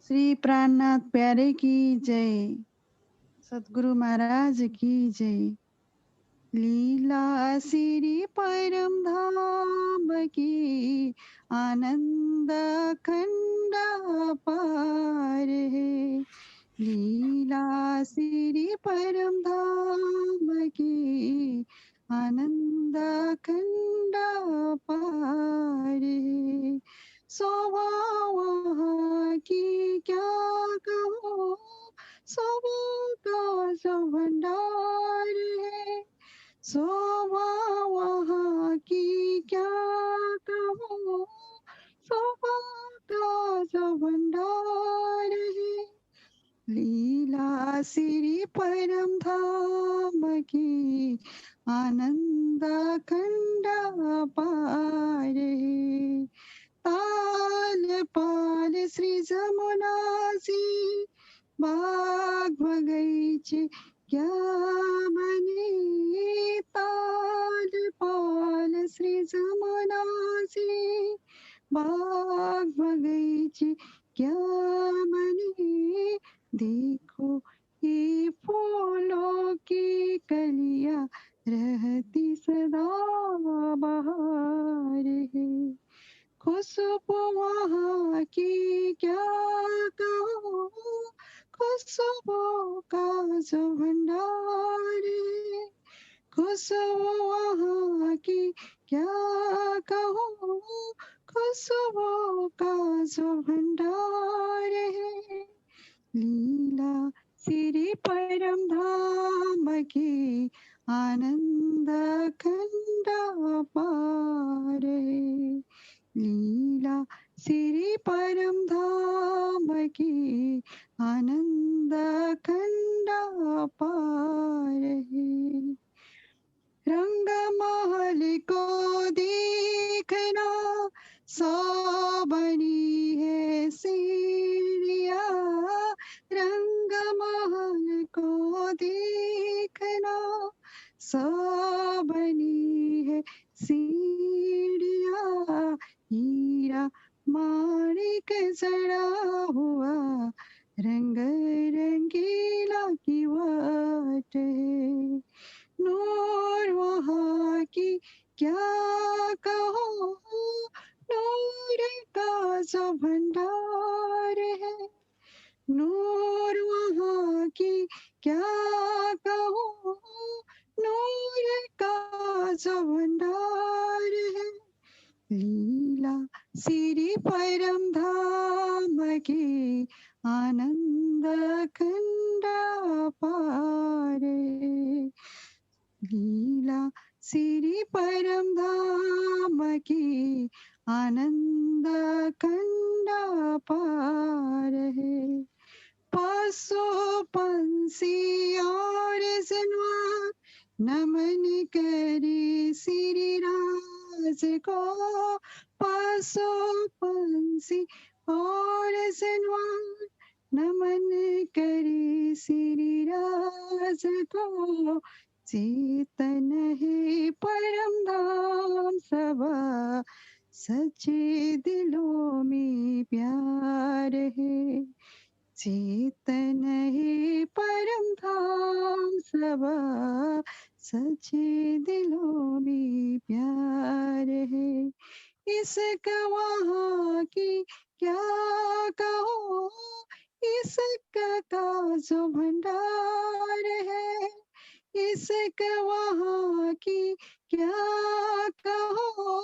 श्री प्राणनाथ प्यारे की जय। सद्गुरु महाराज की जय। लीला श्री परम धाम की आनंद खंड पार है। लीला श्री परम धाम की आनंद खंड पार है। स्वभाव की क्या कहूँ, सबों का सब भंडार है। स्वभाव की क्या कहूँ, सबों का सब भंडार है। लीला श्री परम धाम की आनंद खंड पार है। ताल पाल श्री जमुनासी बाग बगैचे क्या बने। ताल पाल श्री जमुनासी बाग बगैचे क्या बने। देखो ये फूलों की कलियां रहती सदा बहार है। खुशबू वहाँ की क्या कहूँ, खुशबू का जो भंडार है। खुशबू वहाँ की क्या कहूँ, खुशबू का जो भंडार है। लीला श्री परम धाम की आनंद खंड पार है। लीला श्री परम धाम की आनंद खंड पार है। रंग महल को देखना सौ बनी है सीढ़िया। रंग महल को देखना सौ बनी है सीढ़िया। हीरा माणिक जड़ा हुआ रंग रंगीला की वाट है। नूर वहाँ की क्या कहो, नूर का जो भंडार है। नूर वहाँ की क्या कहो, नूर का जो भंडार है। लीला श्री परम धाम की आनंद खंड पार है। लीला श्री परम धाम की आनंद खंड पार है। पशु पंछी और जानवर नमन करे श्री राज को। पशु पंछी और जानवर नमन करे श्री राज को। चेतन है परम धाम सभा, सच्चे दिलों में प्यार है। चेतन है परम धाम सभा, सच्चे दिलों में प्यार है। इसका वहाँ की क्या कहो, इसका का जो भंडार है। इसका वहाँ की क्या कहो,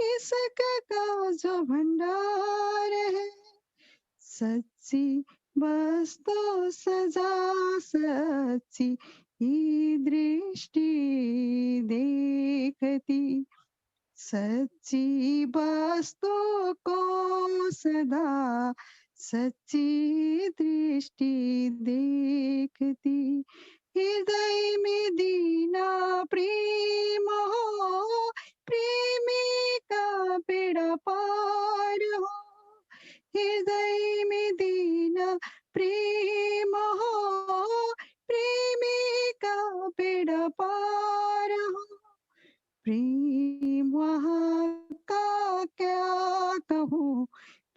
इसका का जो भंडार है। सच्ची वस्तु सजा सच्ची ही दृष्टि देखती। सच्ची वस्तु को सदा सच्ची दृष्टि देखती। हृदय में दीना प्रेम हो, प्रेमी का बेड़ा पार हो। हृदय में दीना प्रेम हो, प्रेमी का बेड़ा पार हो। प्रेम वहाँ का क्या कहूँ,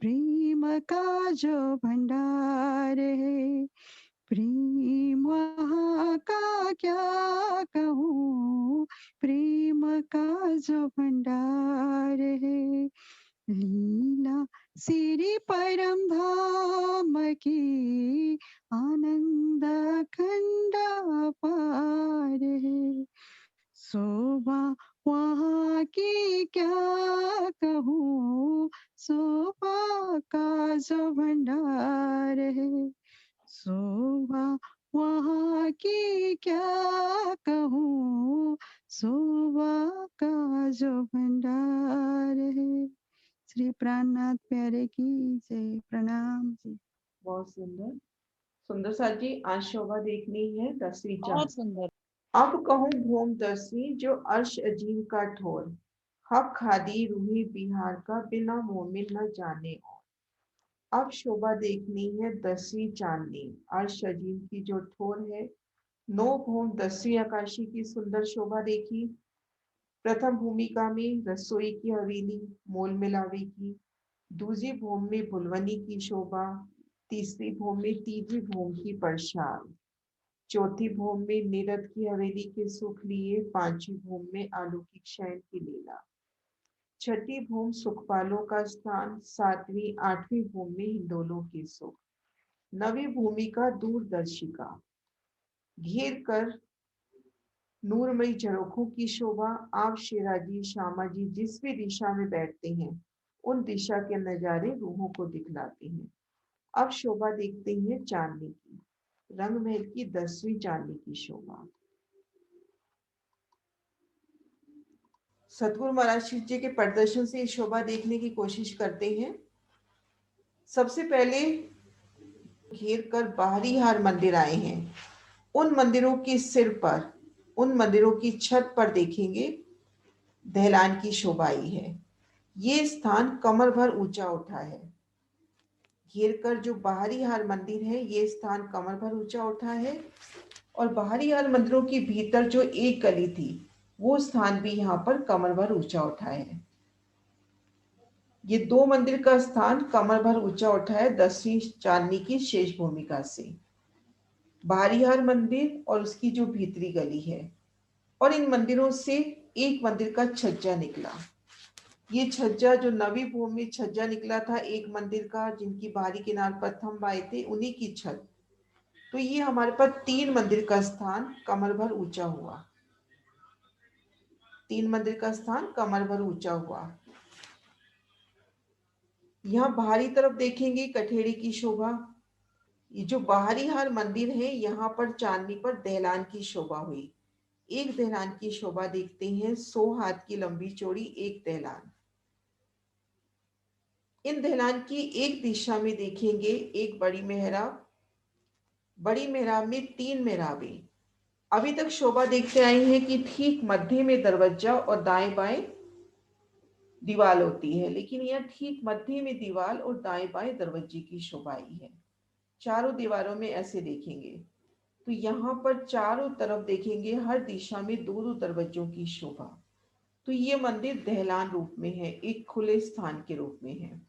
प्रेम का जो भंडार है, प्रेम वहाँ का क्या कहूँ, प्रेम का जो भंडार है, लीला सिरि परम धाम की, आनंद खंड अपार है, शोभा वहाँ की क्या कहूँ, शोभा का जो भंडार है, शोभा वहाँ की क्या कहूँ, शोभा का जो भंडार है। श्री प्राणनाथ प्यारे की जय। प्रणाम जी। बहुत सुंदर। सुंदर साथ जी, आज शोभा देखनी है 10वीं बहुत चांद। सुंदर। अब कहूँ भूम 10वीं जो अर्श अजीम का ठोर, हक खादी रूही बिहार का बिना मोमिन न जाने और। अब शोभा देखनी है 10वीं चांदनी, अर्श अजीम की जो ठोर है। नौ भूम 10वीं आकाशी की सुंदर शोभा देखी। प्रथम भूमिका में रसोई की हवेली मोल मिलावे की, दूसरी भूमि में भुलवनी की शोभा, तीसरी भूमि में तीजी भूमि की परछाई, चौथी भूमि में नीरद की हवेली के सुख लिए, पांचवी भूमि में आलू की शयन की लीला, छठी भूमि सुखपालों का स्थान, सातवीं आठवीं भूमि में हिंडोलों के सुख, नवी भूमि का दूरदर्शिका घेर कर नूरमयी झरोखों की शोभा। आप शेराजी श्यामा जी जिस भी दिशा में बैठते हैं, उन दिशा के नजारे रूहों को दिखलाते हैं। अब शोभा देखते हैं चांदनी की, रंग महल की 10वीं चांदनी की शोभा। सतगुरु महाराज शिव जी के प्रदर्शन से इस शोभा देखने की कोशिश करते हैं। सबसे पहले घेर कर बाहरी हार मंदिर आए हैं। उन मंदिरों के सिर पर, उन मंदिरों की छत पर देखेंगे दहलान की शोभा आई है। ये स्थान कमर भर ऊंचा उठा है। घेर कर जो बाहरी हार मंदिर है, ये स्थान कमर भर ऊंचा उठा है। और बाहरी हार मंदिरों के भीतर जो एक गली थी, वो स्थान भी यहाँ पर कमर भर ऊंचा उठा है। ये दो मंदिर का स्थान कमर भर ऊंचा उठा है 10वीं चांदनी की शेष भूमिका से। बाहरी हार मंदिर और उसकी जो भीतरी गली है, और इन मंदिरों से एक मंदिर का छज्जा निकला। ये छज्जा जो नवी भूमि में छज्जा निकला था एक मंदिर का, जिनकी बाहरी किनार पर थंब आए थे, उन्हीं की छत। तो ये हमारे पास 3 मंदिर का स्थान कमर भर ऊंचा हुआ। 3 मंदिर का स्थान कमर भर ऊंचा हुआ। यहाँ बाहरी तरफ देखेंगे कठेड़ी की शोभा। ये जो बाहरी हार मंदिर है, यहाँ पर चांदनी पर दहलान की शोभा हुई। एक दहलान की शोभा देखते हैं, 100 हाथ की लंबी चौड़ी एक दहलान। इन दहलान की एक दिशा में देखेंगे एक बड़ी मेहराब, बड़ी मेहराब में 3 मेहराबें। अभी तक शोभा देखते आए हैं कि ठीक मध्य में दरवाजा और दाएं बाएं दीवार होती है, लेकिन यह ठीक मध्य में दीवार और दाएं बाएं दरवाजे की शोभा आई है। चारों दीवारों में ऐसे देखेंगे तो यहाँ पर चारों तरफ देखेंगे हर दिशा में दो दो दरवाजों की शोभा। तो ये मंदिर दहलान रूप में है, एक खुले स्थान के रूप में है।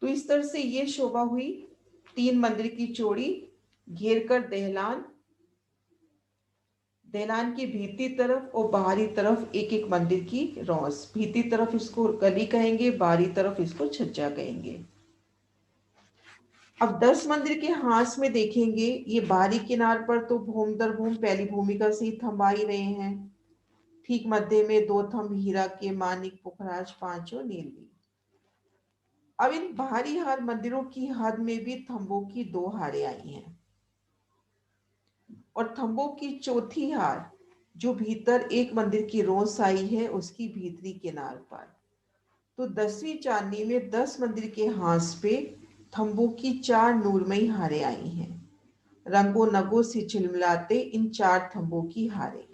तो इस तरह से ये शोभा हुई 3 मंदिर की चौड़ी, घेर कर दहलान, दहलान की भीतरी तरफ और बाहरी तरफ एक एक मंदिर की रौस। भीतरी तरफ इसको गली कहेंगे, बाहरी तरफ इसको छज्जा कहेंगे। अब 10 मंदिर के हाथ में देखेंगे, ये बाहरी किनार पर तो भूम दर भूम पहली भूमिका से ही थंबा ही रहे हैं। ठीक मध्य में 2 थंब हीरा के, मानिक, पुखराज, पांचों नीलवी। अब इन बाहरी हार मंदिरों की हद में भी थंबों की 2 हारें आई हैं, और थंबों की चौथी हार जो भीतर एक मंदिर की रोस आई है, उसकी भीतरी किनार पर। तो 10वीं चांदनी में 10 मंदिर के हाथ पे थंबों की 4 नूरमयी हारें आई हैं। रंगों नगों से झिलमिलाते इन 4 थंबों की हारें।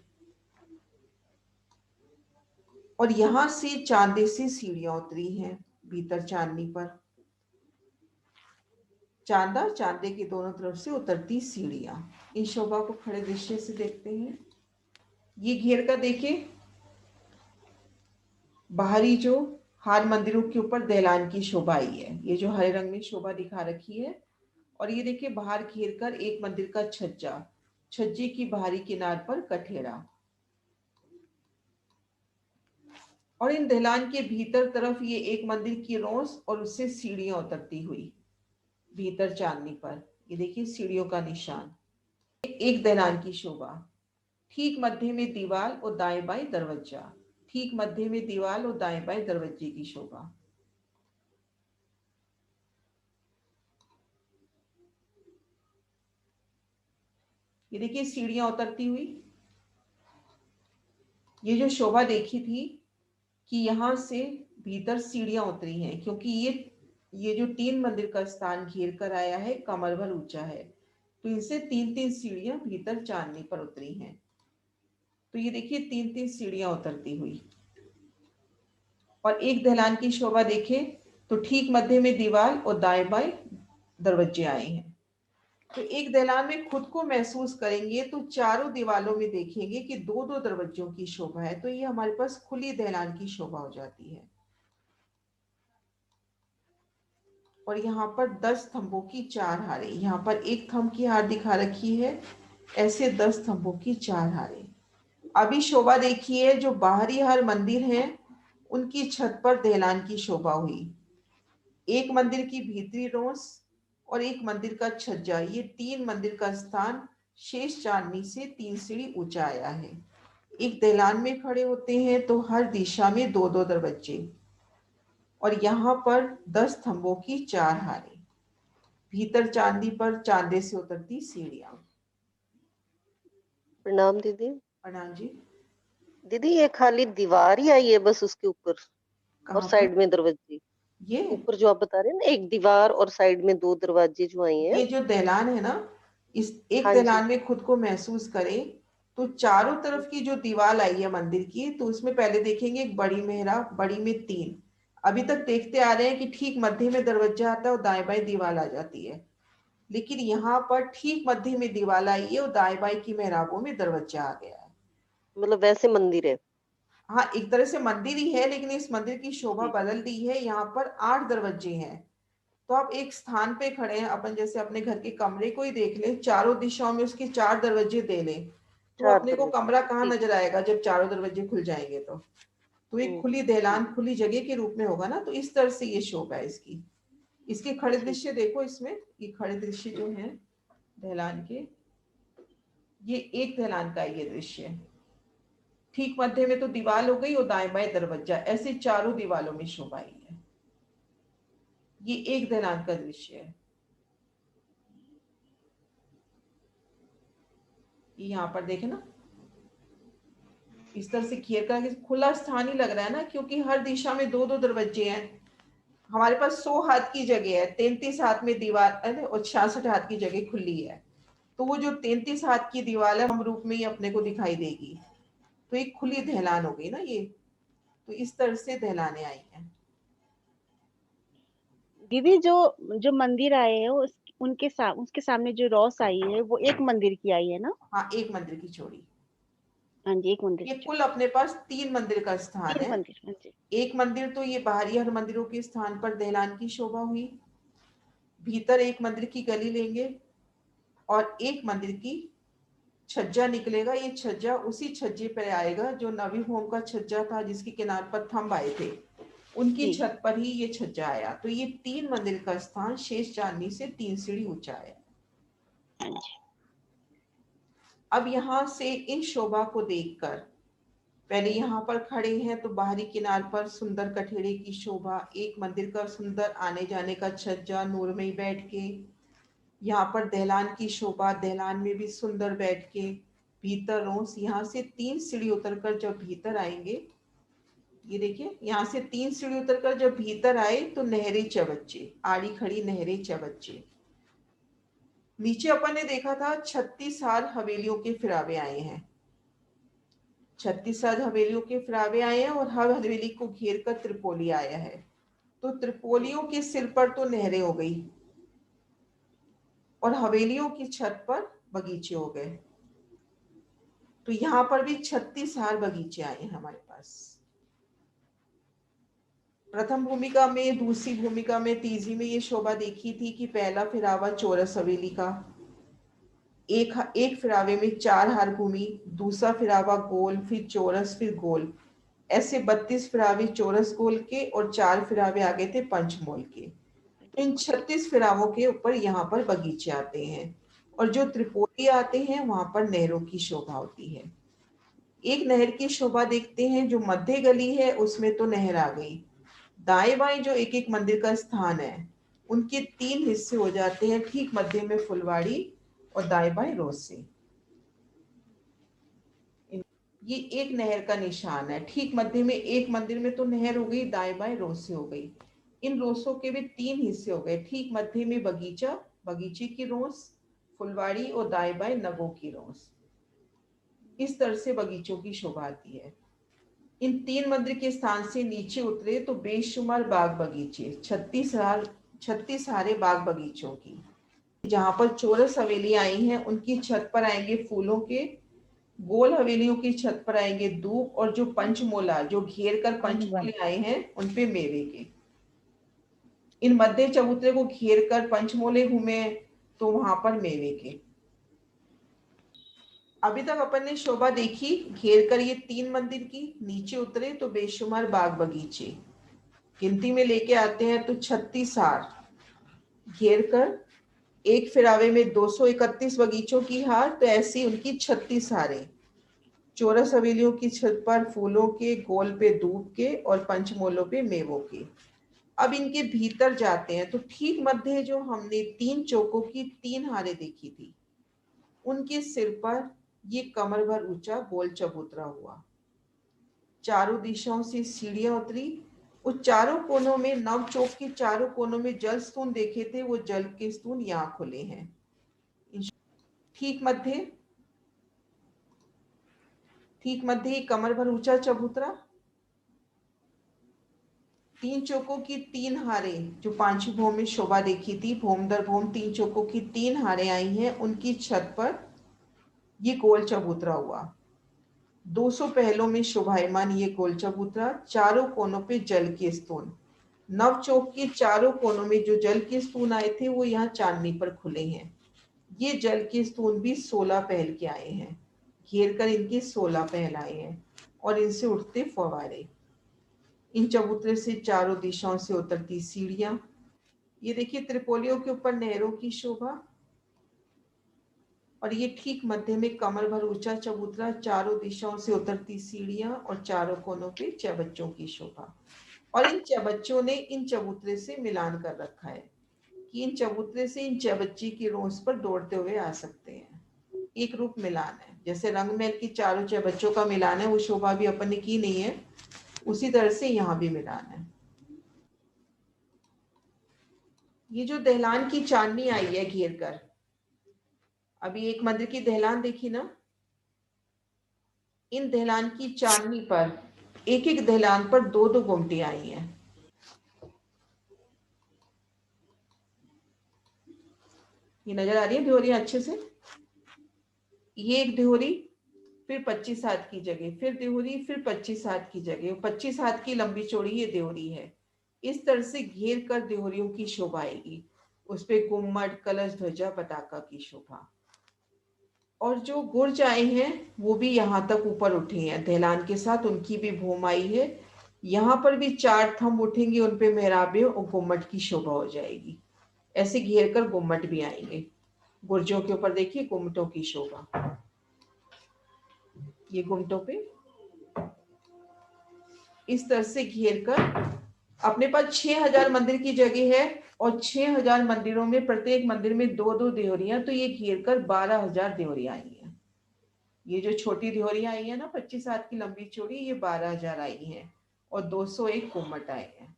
और यहां से चांदे से सीढ़ियां उतरी हैं भीतर चांदनी पर। चांदा चांदे की दोनों तरफ से उतरती सीढ़ियां। इस शोभा को खड़े दृश्य से देखते हैं। ये घेर का देखिए, बाहरी जो हार मंदिरों के ऊपर दहलान की शोभा आई है। ये जो हरे रंग में शोभा दिखा रखी है, और ये देखिए बाहर घेर कर एक मंदिर का छज्जा, छज्जे की बाहरी किनार पर कठेरा, और इन दहलान के भीतर तरफ ये एक मंदिर की रोस और उससे सीढ़ियां उतरती हुई भीतर चांदनी पर, ये देखिए सीढ़ियों का निशान। एक दहलान की शोभा, ठीक मध्य में दीवार और दाएं बाएं दरवाजा, ठीक मध्य में दीवार और दाएं बाएं दरवाजे की शोभा। ये देखिए सीढ़ियां उतरती हुई। ये जो शोभा देखी थी कि यहाँ से भीतर सीढ़ियां उतरी हैं, क्योंकि ये जो 3 मंदिर का स्थान घेर कर आया है कमर भर ऊंचा है, तो इनसे 3-3 सीढ़ियां भीतर चांदनी पर उतरी हैं। तो ये देखिए 3-3 सीढ़ियां उतरती हुई। और एक दहलान की शोभा देखें तो ठीक मध्य में दीवार और दाएं बाएं दरवाजे आए हैं। तो एक दहलान में खुद को महसूस करेंगे तो चारों दीवारों में देखेंगे कि 2-2 दरवाजों की शोभा है, तो ये हमारे पास खुली दहलान की शोभा हो जाती है। और यहाँ पर 10 स्तंभों की 4 हारें, यहाँ पर एक स्तंभ की हार दिखा रखी है, ऐसे 10 स्तंभों की 4 हारें। अभी शोभा देखिए, जो बाहरी हर मंदिर है उनकी छत पर दहलान की शोभा हुई। एक मंदिर की भीतरी रोस और एक मंदिर का छज्जा, ये 3 मंदिर का स्थान शेष चांदनी से 3 सीढ़ी ऊंचा आया है। एक दहलान में खड़े होते हैं तो हर दिशा में 2-2 दरवाजे, और यहाँ पर 10 स्तंभों की 4 हारें, भीतर चांदी पर चांदे से उतरती सीढ़ियां। प्रणाम दीदी। प्रणाम जी। दीदी ये खाली दीवार ही आई है बस उसके ऊपर, और कहाँ साइड पर? में दरवाजे? ये ऊपर जो आप बता रहे हैं ना, एक दीवार और साइड में 2 दरवाजे जो आए हैं। ये जो दहलान है ना, इस एक हाँ जी। दहलान में खुद को महसूस करें तो चारों तरफ की जो दीवार आई है मंदिर की, तो उसमें पहले देखेंगे एक बड़ी मेहराब, बड़ी में 3, अभी तक देखते आ रहे हैं कि ठीक मध्य में दरवाजा आता है और दाएं बाएं दीवार आ जाती है, लेकिन यहाँ पर ठीक मध्य में दीवार आई है और दाएं बाएं की मेहराबों में दरवाजा आ गया है। मतलब वैसे मंदिर है? हाँ, एक तरह से मंदिर ही है, लेकिन इस मंदिर की शोभा जी। बदल दी है। यहाँ पर 8 दरवाजे हैं। तो आप एक स्थान पे खड़े हैं, अपन जैसे अपने घर के कमरे को ही देख लें, चारों दिशाओं में उसके 4 दरवाजे दे लें, तो 4 अपने को दरवाजे, कमरा कहाँ ठीक। नजर आएगा जब चारों दरवाजे खुल जाएंगे? तो एक खुली दहलान, ठीक। खुली जगह के रूप में होगा ना। तो इस तरह से ये शोभा है इसकी। इसके खड़े ठीक। दृश्य देखो, इसमें ये खड़े दृश्य जो है दहलान के, ये एक दहलान का ये दृश्य है। ठीक मध्य में तो दीवार हो गई और दाएं बाएं दरवाजा, ऐसे चारों दीवारों में शोभा आई है। ये एक दहलान का दृश्य है। ये यहाँ पर देखे ना, इस तरह से घेर कर खुला स्थान ही लग रहा है ना, क्योंकि हर दिशा में 2-2 दरवाजे हैं। हमारे पास 100 हाथ की जगह है, 33 हाथ में दीवार और 66 हाथ की जगह खुली है। तो वो जो 33 हाथ की दीवार है हम रूप में ही अपने को दिखाई देगी। तो एक खुली दहलान हो गई ना ये। तो इस तरह से दहलाने आई हैं। दीदी जो जो मंदिर आए हैं उसके सामने जो रोस आई है वो एक मंदिर की आई है ना? हाँ, एक मंदिर की छोड़ी। हाँ जी, एक मंदिर ये की कुल जोड़ी। अपने पास 3 मंदिर का स्थान 3 है। मंदिर, हाँ जी। एक मंदिर तो ये बाहरी हर मंदिरों के स्थान पर दहलान की शोभा हुई। भीतर एक मंदिर की गली लेंगे और एक मंदिर की छज्जा निकलेगा। ये छज्जा उसी छज्जे पर आएगा जो नवी होम का छज्जा था, जिसके किनार पर थंब आए थे, उनकी जी। छत पर ही ये छज्जा आया। तो ये 3 मंदिर का स्थान शेष चांदनी से 3 सीढ़ी ऊंचा है। हाँ जी। अब यहाँ से इन शोभा को देखकर, पहले यहाँ पर खड़े हैं तो बाहरी किनार पर सुंदर कठेरे की शोभा, एक मंदिर का सुंदर आने जाने का छज्जा नूर में ही बैठ के, यहाँ पर दहलान की शोभा, दहलान में भी सुंदर बैठ के, भीतर रोस, यहाँ से 3 सीढ़ी उतरकर जब भीतर आएंगे, ये देखिए यहाँ से 3 सीढ़ी उतरकर जब भीतर आए तो नहरे चबच्चे, आड़ी खड़ी नहरे चबच्चे। नीचे अपन ने देखा था 36 हार हवेलियों के फिरावे आए हैं। 36 हवेलियों के फिरावे आए हैं और हर हवेली को घेर कर त्रिपोली आया है। तो त्रिपोलियों के सिर पर तो नहरें हो गई और हवेलियों की छत पर बगीचे हो गए। तो यहाँ पर भी 36 हार बगीचे आए हैं हमारे पास। प्रथम भूमिका में, दूसरी भूमिका में, तीसरी में ये शोभा देखी थी कि पहला फिरावा चौरस हवेली का, एक फिरावे में 4 हार घूमी, दूसरा फिरावा गोल, फिर चौरस, फिर गोल, ऐसे 32 फिरावे चौरस गोल के और 4 फिरावे आगे थे पंचमोल के। इन 36 फिरावों के ऊपर यहाँ पर बगीचे आते हैं और जो त्रिपोली आते हैं वहां पर नहरों की शोभा होती है। एक नहर की शोभा देखते हैं, जो मध्य गली है उसमें तो नहर आ गई। दाएं बाएं जो एक एक मंदिर का स्थान है उनके 3 हिस्से हो जाते हैं, ठीक मध्य में फुलवाड़ी और दाएं बाएं रोसे। ये एक नहर का निशान है, ठीक मध्य में एक मंदिर में तो नहर हो गई, दाएं बाएं रोसे हो गई। इन रोसों के भी 3 हिस्से हो गए, ठीक मध्य में बगीचा, बगीचे की रोस, फुलवाड़ी और दाएं बाएं नगों की रोस। इस तरह से बगीचों की शोभा आती है। इन 3 मंदिर के स्थान से नीचे उतरे तो बेशुमार बाग बगीचे, 36 हारे बाग बगीचों की। जहां पर चौरस हवेली आई हैं उनकी छत पर आएंगे फूलों के, गोल हवेलियों की छत पर आएंगे दूब, और जो पंचमोला जो घेर कर पंचमोले आए हैं उनपे मेवे के। इन मध्य चबूतरे को घेर कर पंचमोले घूमे तो वहां पर मेवे के। अभी तक अपन ने शोभा देखी घेर कर ये 3 मंदिर की, नीचे उतरे तो बेशुमार बाग बगीचे, गिनती में लेके आते हैं तो 36 हार घेर कर, एक फिरावे में 231 बगीचों की हार, तो ऐसी उनकी 36 हारें। चौरस हवेलियों की छत पर फूलों के, गोल पे दूब के और पंचमोलों पे मेवों के। अब इनके भीतर जाते हैं तो ठीक मध्य जो हमने 3 चौकों की 3 हारें देखी थी, उनके सिर पर ये कमर भर ऊंचा गोल चबूतरा हुआ। चारों दिशाओं से सीढ़ियां उतरी, उस चारों कोनों में, नव चौक के चारों कोनों में जल स्तून देखे थे, वो जल के स्तून यहाँ खुले हैं। ठीक मध्य कमर भर ऊंचा चबूतरा, 3 चौकों की 3 हारें जो 5वीं भौम में शोभा देखी थी, भौम दर भौम 3 चौकों की 3 हारें आई हैं, उनकी छत पर ये गोल चबूतरा हुआ। 200 पहलों में शोभायमान ये गोल चबूतरा, चारों कोनों पे जल के स्तून। नव चौक के चारों कोनों में जो जल के स्तून आए थे वो यहाँ चांदनी पर खुले हैं। ये जल के स्तून भी 16 पहल के आए हैं, घेर कर इनके 16 पहल आए हैं और इनसे उठते फव्वारे। इन चबूतरे से चारों दिशाओं से उतरती सीढ़ियां। ये देखिए त्रिपोलियों के ऊपर नहरों की शोभा, और ये ठीक मध्य में कमर भर ऊंचा चबूतरा, चारों दिशाओं से उतरती सीढ़ियां और चारों कोनों पे चबच्चों की शोभा। और इन चबच्चों ने इन चबूतरे से मिलान कर रखा है कि इन चबूतरे से इन चबच्ची की रोस पर दौड़ते हुए आ सकते हैं। एक रूप मिलान है, जैसे रंगमहल की चारों चबच्चों का मिलान है, वो शोभा भी अपन ने की नहीं है, उसी तरह से यहाँ भी मिलान है। ये जो दहलान की चांदनी आई है घेर कर, अभी एक मंदिर की दहलान देखी ना, इन दहलान की चांदनी पर एक एक दहलान पर 2-2 गुमटी आई हैं। ये नजर आ रही है देहरियां अच्छे से। ये एक देहरी, फिर 25 हाथ की जगह, फिर देहरी, फिर 25 हाथ की जगह, 25 हाथ की लंबी चौड़ी ये देहरी है। इस तरह से घेर कर देहरियों की शोभा आएगी, उस पे गुम्मट, कलश, ध्वजा, पताका की शोभा। और जो गुर्ज आए हैं वो भी यहाँ तक ऊपर उठे हैं दहलान के साथ, उनकी भी भूम आई है। यहाँ पर भी 4 थंब उठेंगे, उनपे मेहराबे और गुम्मट की शोभा हो जाएगी। ऐसे घेर कर गुम्मट भी आएंगे, गुर्जों के ऊपर देखिए गुम्मटों की शोभा। ये गुम्मटों पे इस तरह से घेर कर, अपने पास 6000 मंदिर की जगह है और 6000 मंदिरों में प्रत्येक मंदिर में 2-2 देहरियां, तो ये घेर कर 12,000 देहरियां आई हैं। ये जो छोटी देहरियां आई है ना 25 हाथ की लंबी चौड़ी, ये 12,000 आई हैं और 201 गुम्मट आए हैं।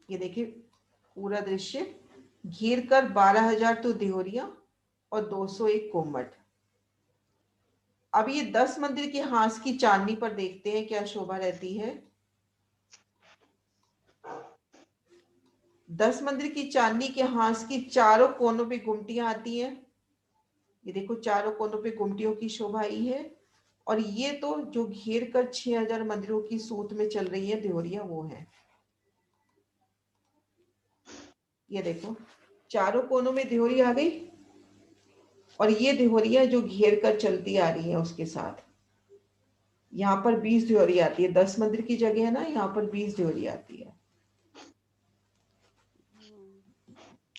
ये देखिए पूरा दृश्य, घेर कर 12,000 तो देहरियां और 201 गुम्मट। अब ये 10 मंदिर के हांस की चांदनी पर देखते हैं क्या शोभा रहती है। 10 मंदिर की चांदनी के हांस की चारों कोनों पे गुमटियां आती हैं, ये देखो चारों कोनों पे गुमटियों की शोभा आई है। और ये तो जो घेर कर 6000 मंदिरों की सूत में चल रही है देहोरिया, वो है। ये देखो चारों कोनों में देहोरी आ गई, और ये देहोरिया जो घेर कर चलती आ रही है उसके साथ। यहाँ पर 20 देहोरी आती है, 10 मंदिर की जगह है ना, यहाँ पर 20 देहोरी आती है।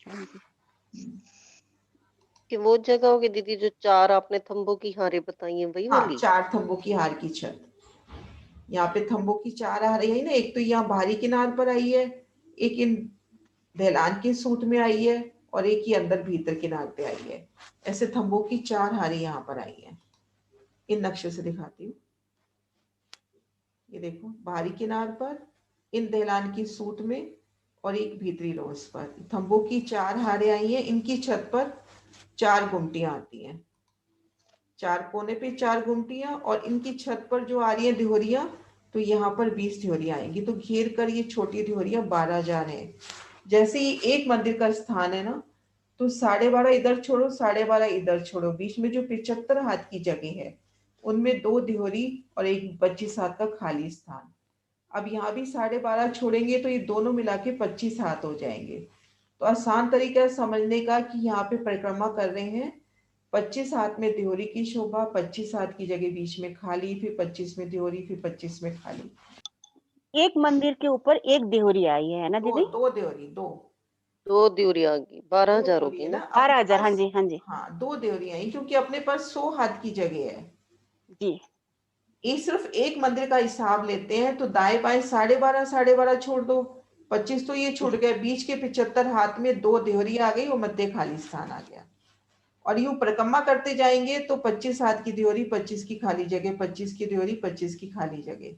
हाँ जी। कि वो जगह होगी दीदी जो 4 आपने थंबों की हारे बताई हैं, वही हाँ, वाली? 4 थंबों की हार की छत। यहाँ पे थंबों की 4 आ रही है ना, एक तो यहाँ बाहरी किनार पर आई है, एक इन ढलान के सूत में आई है, और एक ही अंदर भीतर किनार पे आई है। ऐसे थंबों की 4 हारी यहाँ पर आई है। इन नक्शे से दिखाती हूँ। ये देखो बाहरी किनार पर, इन ढलान की सूत में, और एक भीतरी रोज पर थंबों की 4 हारें आई हैं। इनकी छत पर 4 गुमटियां आती हैं, 4 कोने पे 4 गुमटियां, और इनकी छत पर जो आ रही है देहोरिया, तो यहाँ पर 20 देहोरियां आएंगी। तो घेर कर ये छोटी देहोरिया 12,000 है। जैसे ही एक मंदिर का स्थान है ना, तो 12.5 इधर छोड़ो, 12.5 इधर छोड़ो, बीच में जो 75 हाथ की जगह है, उनमें 2 देहोरी और एक 25 हाथ का खाली स्थान। अब यहाँ भी 12.5 छोड़ेंगे तो ये दोनों मिला के 25 हाथ हो जाएंगे। तो आसान तरीका समझने का कि यहाँ पे परिक्रमा कर रहे हैं, 25 हाथ में देहोरी की शोभा, 25 हाथ की जगह बीच में खाली, फिर 25 में देहोरी, फिर 25 में खाली। एक मंदिर के ऊपर एक देहोरी आई है ना दो दीदी? दो देहोरी, 2 देवरी आ गई, 12,000 देहोरी होगी है ना ना? अपने 12,000। हाँ पास। जी, हाँ जी। हाँ, 2 देहोरी आई क्योंकि अपने पास 100 हाथ की जगह है। जी। ये सिर्फ एक मंदिर का हिसाब लेते हैं, तो दाएं बाएं 12.5 छोड़ दो, 25 तो ये छूट गए। बीच के 75 हाथ में 2 देहोरी आ गई और मध्य खाली स्थान आ गया। और यूं परिक्रमा करते जाएंगे तो 25 हाथ की देहोरी, 25 की खाली जगह, 25 की देहोरी, 25 की खाली जगह,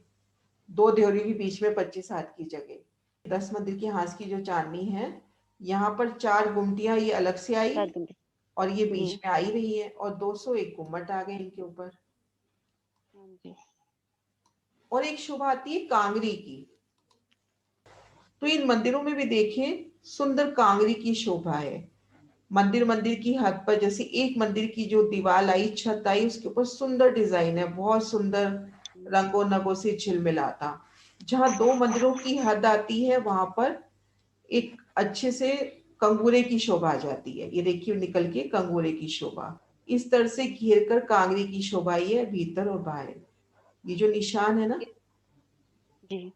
2 देहोरी के बीच में 25 हाथ की जगह। 10 मंदिर की हाथ की जो चांदनी है, यहाँ पर 4 गुमटियां ये अलग से आई, 4 घंटे। और ये जी। बीच में आई रही है, और 201 गुम्मट आ गए इनके ऊपर। हाँ जी। और एक शोभा आती है कांगरी की। तो इन मंदिरों में भी देखें सुंदर कांगरी की शोभा है। मंदिर मंदिर की हद पर, जैसे एक मंदिर की जो दीवार आई, छत आई, उसके ऊपर सुंदर डिजाइन है, बहुत सुंदर रंगों नगों से झिलमिलाता। जहां 2 मंदिरों की हद आती है, वहां पर एक अच्छे से कंगूरे की शोभा आ जाती है। ये देखिए निकल के कंगूरे की शोभा इस तरह से घेर कर कांगरी की शोभा आई है, भीतर और बाहर। ये जो निशान है ना, जी।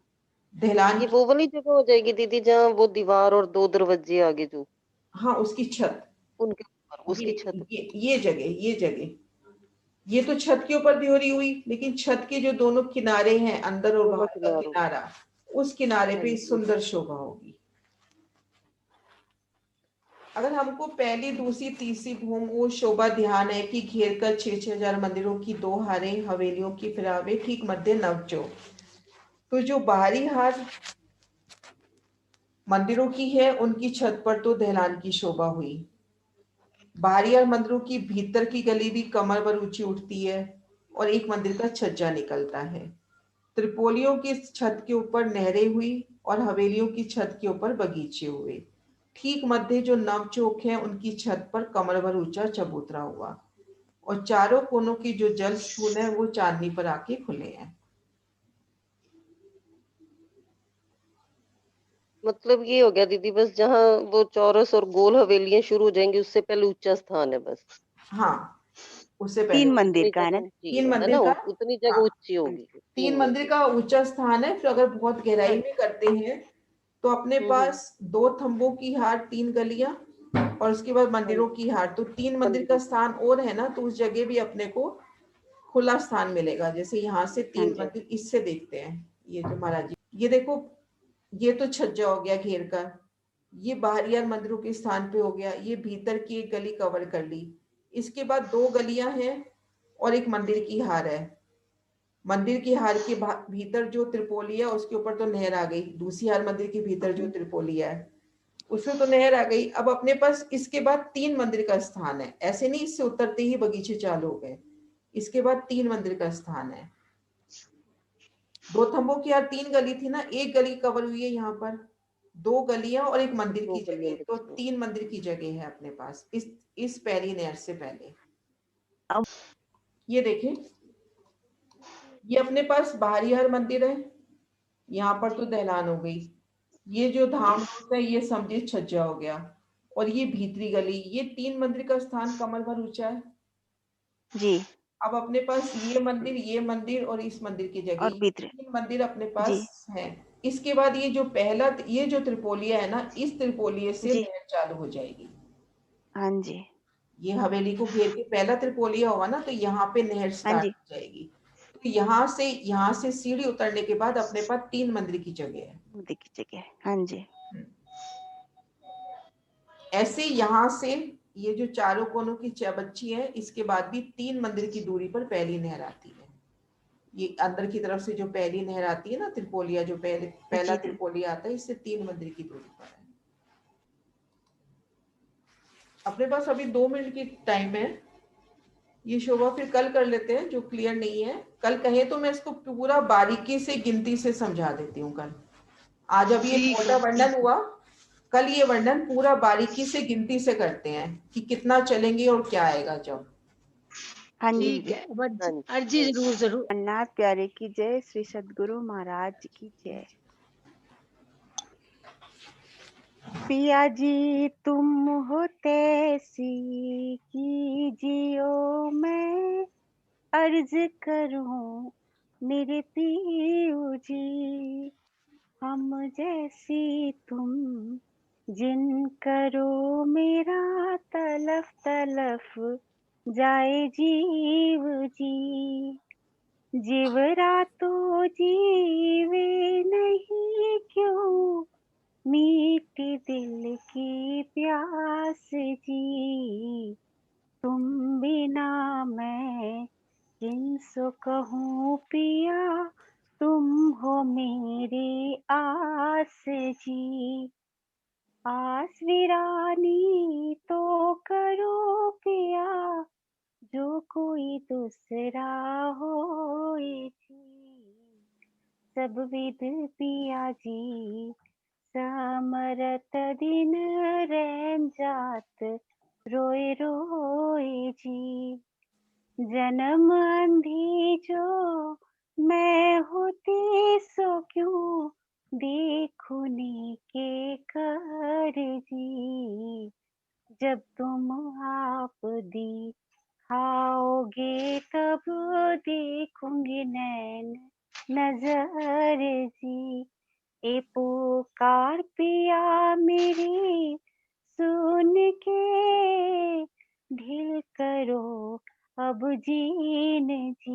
ढलान ये की। वो वाली जगह हो जाएगी दीदी जहाँ वो दीवार और 2 दरवाजे आगे जो, हाँ, उसकी छत। उनके ऊपर ये उसकी छत पे। ये जगह ये तो छत के ऊपर देहरी हुई, लेकिन छत के जो दोनों किनारे हैं, अंदर और दोनों बाहर का किनारों। किनारा, उस किनारे हाँ पे जी। सुंदर शोभा होगी। अगर हमको पहली दूसरी तीसरी भूमि वो शोभा ध्यान है कि घेर कर 6,000 मंदिरों की 2 हारें, हवेलियों की फिरावे, ठीक मध्य नवचो। तो जो बाहरी हार मंदिरों की है, उनकी छत पर तो दहलान की शोभा हुई। बाहरी और मंदिरों की भीतर की गली भी कमर पर ऊंची उठती है, और एक मंदिर का छज्जा निकलता है। त्रिपोलियों की छत के ऊपर नहरें हुई, और हवेलियों की छत के ऊपर बगीचे हुए। ठीक मध्य जो नव चौक है, उनकी छत पर कमर भर ऊंचा चबूतरा हुआ, और चारों कोनों की जो जल स्थूल है, वो चांदनी पर आके खुले हैं। मतलब ये हो गया दीदी, बस जहाँ वो चौरस और गोल हवेलियां शुरू हो जाएंगी उससे पहले ऊंचा स्थान है बस। हाँ, उससे पहले 3 मंदिर उतनी का है जगह ना? ऊंची 3 है ना, मंदिर का। उतनी जगह हाँ, ऊंची होगी 3 3 मंदिर मंदिर। का ऊंचा स्थान है। फिर अगर बहुत गहराई में करते हैं, तो अपने हम्म। पास 2 थंबों की हार, 3 गलियां, और उसके बाद हाँ मंदिरों जी। की हार, तो 3 मंदिर का मंदिर। स्थान और है ना, तो उस जगह भी अपने को खुला स्थान मिलेगा। जैसे यहाँ से हाँ 3 जी। मंदिर इससे देखते हैं। ये जो महाराज जी, ये देखो, ये तो छज्जा हो गया घेर का, ये बाहरी यार मंदिरों के स्थान पे हो गया। ये भीतर की एक गली कवर कर ली। इसके बाद 2 गलियां हैं और एक मंदिर की हार है। मंदिर की हार के भीतर जो त्रिपोलिया, उसके ऊपर तो नहर आ गई। दूसरी हार मंदिर के भीतर जो त्रिपोलिया है, उसमें तो नहर आ गई। अब अपने पास इसके बाद 3 मंदिर का स्थान है। ऐसे नहीं इससे उतरते ही बगीचे चालू हो गए। इसके बाद 3 मंदिर का स्थान है। 2 थंबों की यार 3 गली थी ना, एक गली कवर हुई है यहाँ पर, 2 गलियां और एक मंदिर 2 की गलियां जगह, तो बची हैं। 3 मंदिर की जगह है अपने पास इस पैरी नहर से पहले। अब ये देखें, ये अपने पास बाहरी हर मंदिर है, यहाँ पर तो दहलान हो गई, ये जो धाम है ये समझिए छज्जा हो गया, और ये भीतरी गली, ये 3 मंदिर का स्थान कमर भर ऊंचा है। जी अब अपने पास ये मंदिर और इस मंदिर की जगह और भीतर 3 मंदिर अपने जी पास हैं। इसके बाद ये जो त्रिपोलिया है ना, इस त्रिपोलिये से जी नहर चालू हो जाएगी। हाँ जी ये हवेली को घेर के पहला त्रिपोलिया होगा ना, तो यहाँ पे नहर हाँ स्टार्ट जी हो जाएगी। तो यहाँ से सीढ़ी उतरने के बाद अपने पास 3 मंदिर की जगह है। देखी जगह हाँ जी ऐसे यहाँ से ये जो चारों कोनों की बच्ची है, इसके बाद भी 3 मंदिर की दूरी पर पहली नहर आती है। ये अंदर की तरफ से जो पहली नहर आती है ना, त्रिपोलिया, जो पहला जी त्रिपोलिया आता है, इससे 3 मंदिर की दूरी पर है। अपने पास अभी 2 मिनट की टाइम है, ये शोभा फिर कल कर लेते हैं, जो क्लियर नहीं है कल कहे तो मैं इसको पूरा बारीकी से गिनती से समझा देती हूँ कल। आज अभी एक ठीक मोटा है। वर्णन हुआ, कल ये वर्णन पूरा बारीकी से गिनती से करते हैं कि कितना चलेंगे और क्या आएगा जब। हाँ जी ठीक दीदी है, अर्जी हाँ जी अर्जी हाँ जी जरूर जरूर। अन्नाथ प्यारे की जय, श्री सद्गुरु महाराज की जय। पिया जी तुम हो तैसी कीजियो, मैं अर्ज करूं मेरे पियो जी, हम जैसी तुम जिन करो, मेरा तलफ तलफ जाए जीव जी, जीवरा तो जीवे नहीं क्यों, मीठी दिल की प्यास जी, तुम बिना मैं किनसो कहूँ पिया, तुम हो मेरी आस जी, आस वीरानी तो करो पिया, जो कोई दूसरा होए जी, सब विद पिया जी, समरत दिन रैन जात रोए रोए जी, जन्म अंधी जो मैं होती सो क्यों, देखूनी के कर जी, जब तुम आप दिखाओगे तब देखूंगी नैन नजर जी, ए पुकार पिया मेरी सुन के, ढिल करो अब जीन जी,